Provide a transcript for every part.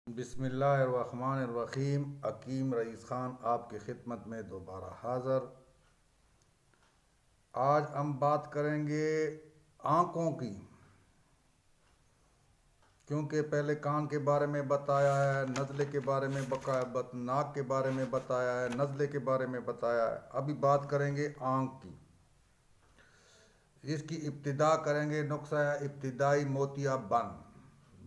बिस्मिल्लाहिर्रहमानिर्रहीम। Akeem rice Khan आपकी खिदमत में दोबारा हाज़िर। आज हम बात करेंगे आँखों की, क्योंकि पहले कान के बारे में बताया है, नज़ले के बारे में नाक के बारे में बताया है, नज़ले के बारे में बताया है। अभी बात करेंगे आँख की। इसकी इब्तिदा करेंगे नुक्सा है इब्तिदाई मोतियाबंद।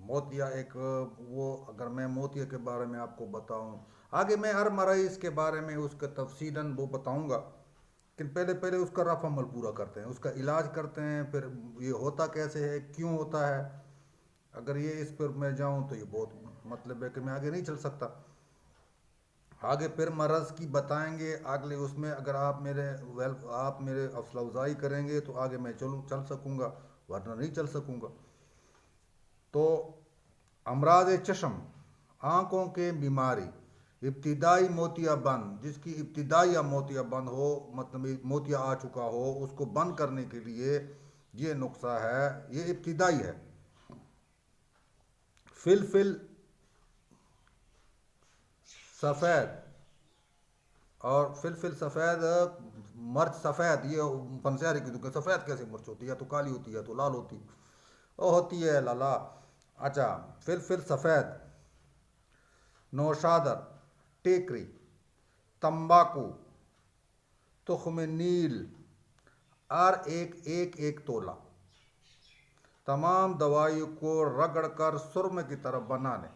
मोतिया एक वो, अगर मैं मोतिया के बारे में आपको बताऊं, आगे मैं हर मरीज़ के बारे में उसका तफसीलन वो बताऊंगा, लेकिन पहले पहले उसका रफ अमल पूरा करते हैं, उसका इलाज करते हैं, फिर ये होता कैसे है, क्यों होता है। अगर ये इस पर मैं जाऊं तो ये बहुत मतलब है कि मैं आगे नहीं चल सकता। आगे फिर मरज़ की बताएंगे अगले उसमें, अगर आप मेरे हौसला अफजाई करेंगे तो आगे मैं चल सकूँगा, वरना नहीं चल सकूँगा। तो अमराज चश्म, आँखों के बीमारी, इब्तिदाई मोतियाबंद, जिसकी इब्तिदाई या मोतियाबंद हो, मतलब मोतिया आ चुका हो, उसको बंद करने के लिए ये नुस्खा है, ये इब्तिदाई है। फिल सफ़ेद और फिल सफ़ेद, मर्च सफ़ेद, ये पंसारी की दुकान सफ़ेद कैसे मर्च होती है, या तो काली होती है या तो लाल होती, ओ होती है लाला। अच्छा, फिल सफ़ेद, नौशादर, टेकरी, तंबाकू, तुख्म नील, और एक तोला। तमाम दवाइयों को रगड़ कर सुरमे की तरफ बना लें।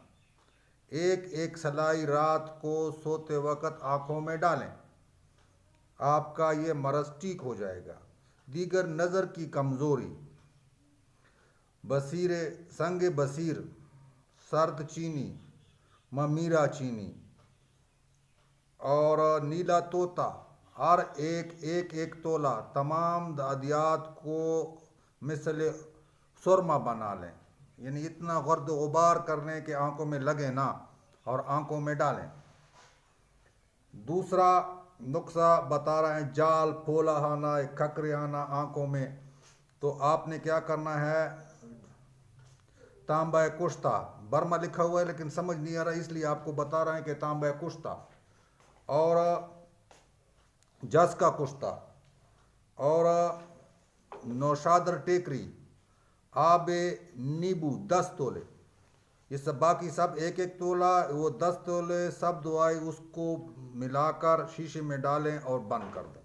एक सलाई रात को सोते वक्त आँखों में डालें, आपका ये मरज़ ठीक हो जाएगा। दीगर नज़र की कमज़ोरी, बसीर संग बसीर, सर्द चीनी, ममीरा चीनी और नीला तोता, और एक तोला तमाम अदियात को मिसल सुरमा बना लें, यानी इतना गर्द गुबार कर लें कि आंखों में लगे ना, और आंखों में डालें। दूसरा नुस्खा बता रहे हैं, जाल फोला आना, खकरे आना आंखों में। तो आपने क्या करना है, तांबा कुश्ता, बर्मा लिखा हुआ है लेकिन समझ नहीं आ रहा, इसलिए आपको बता रहे हैं कि तांबा कुश्ता और जस का कुश्ता और नौशादर टेकरी, आबे नींबू 10 तोले, ये सब बाकी सब एक तोला, वो 10 तोले सब दवाई उसको मिलाकर शीशे में डालें और बंद कर दें।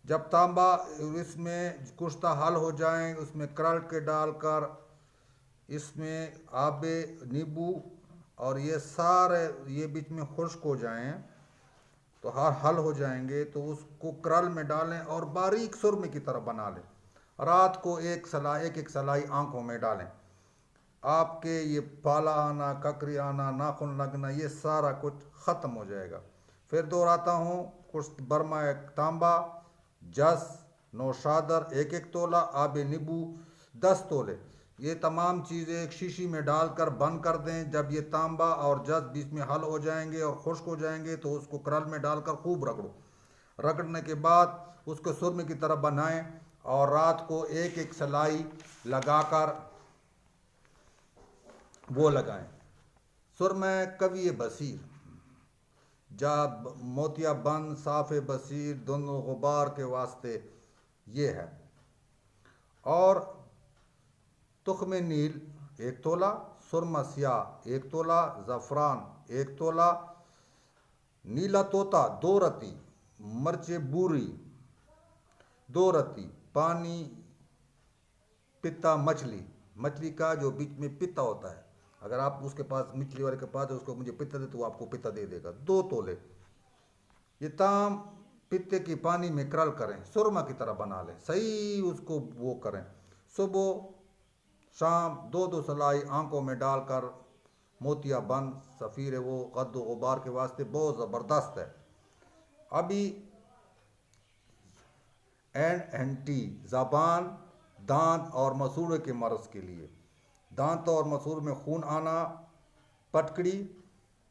जब तांबा इसमें कुश्ता हल हो जाए, उसमें करल के डालकर इसमें आबे नींबू और ये सारे ये बीच में खुश्क हो जाएं, तो हल हो जाएंगे, तो उसको करल में डालें और बारीक सुरमे की तरह बना लें। रात को एक सलाई आंखों में डालें, आपके ये पाला आना, ककरी आना, नाखून लगना, ये सारा कुछ ख़त्म हो जाएगा। फिर दोहराता हूँ, कुछ बर्मा एक तांबा, जस, नौशादर एक तोला, आबे नींबू 10 तोले, ये तमाम चीज़ें एक शीशी में डालकर बंद कर दें। जब ये तांबा और जस बीच में हल हो जाएंगे और खुश्क हो जाएंगे, तो उसको करल में डालकर खूब रगड़ो। रगड़ने के बाद उसको सुरमे की तरह बनाएं और रात को एक सलाई लगाकर वो लगाएं। सुरमे कवी बसीर, जब मोतियाबंद, साफ़ बसीर, दोनों गुबार के वास्ते ये है। और तुख्म नील 1 तोला, सुरमा स्याह 1 तोला, ज़फ़रान 1 तोला, नीला तोता 2 रत्ती, मर्च बूरी 2 रत्ती, पानी, पित्ता मछली, मछली का जो बीच में पित्ता होता है, अगर आप उसके पास मछली वाले के पास है, उसको मुझे पित्ता दे तो वो आपको पित्ता दे देगा, 2 तोले। ये ताम पित्ते की पानी में करल करें, सुरमा की तरह बना लें, सही उसको वो करें। सुबह शाम 2 सलाई आंखों में डालकर, मोतिया बंद सफ़ीर, वो कद्दो गुबार के वास्ते बहुत ज़बरदस्त है। अभी एंटी ज़बान, दांत और मसूड़े के मर्ज़ के लिए, दांत और मसूड़ में खून आना, पटकड़ी,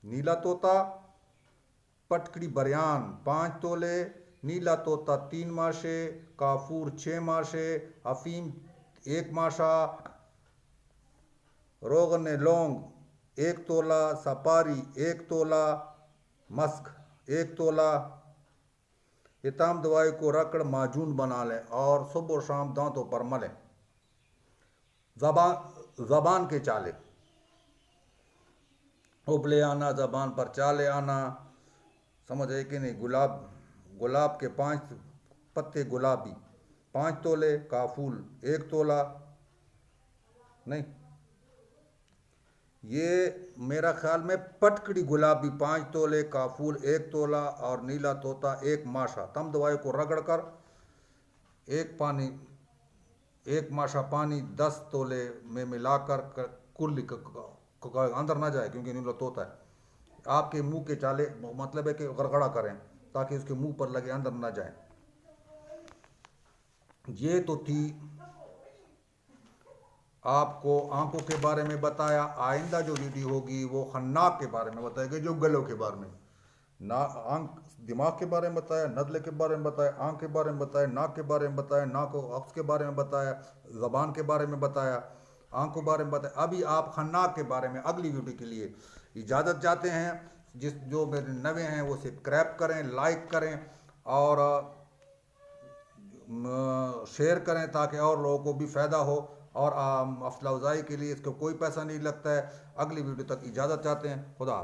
नीला तोता, पटकड़ी बरियान 5 तोले, नीला तोता 3 माशे, काफूर 6 माशे, अफीम 1 माशा, रोगन लौंग 1 तोला सपारी, 1 तोला मस्क, 1 तोला। ये तमाम दवाई को रगड़ माजून बना लें और सुबह और शाम दांतों पर मलें। जबान के चाले, उबले आना, जबान पर चाले आना, समझ है कि नहीं। गुलाब के 5 पत्ते गुलाबी 5 तोले, काफूल 1 तोला। नहीं, ये मेरा ख्याल में पटकड़ी गुलाबी 5 तोले, काफूल 1 तोला और नीला तोता 1 माशा। तम दवाई को रगड़ कर एक माशा पानी 10 तोले में मिलाकर कुल्ली अंदर ना जाए, क्योंकि नीला तोता है। आपके मुंह के चाले, मतलब है कि गड़गड़ा करें ताकि उसके मुंह पर लगे, अंदर ना जाए। ये तो थी आपको आंखों के बारे में बताया। आइंदा जो वीडियो होगी वो खन्नाक के बारे में बताएगी, जो गलों के बारे में, ना आंख दिमाग के बारे में बताया, नज़ले के बारे में बताया, आंख के बारे में बताया, नाक के बारे में बताया, नाक और अक्स के बारे में बताया, ज़बान के बारे में बताया, आंख के बारे में बताया। अभी आप खन्नाक के बारे में अगली वीडियो के लिए इजाज़त चाहते हैं। जो मेरे नवे हैं वो सब्सक्राइब करें, लाइक करें और शेयर करें ताकि और लोगों को भी फ़ायदा हो। और हौसला अफजाई के लिए इसको कोई पैसा नहीं लगता है। अगली वीडियो तक इजाज़त चाहते हैं। खुदा हाफ़िज़।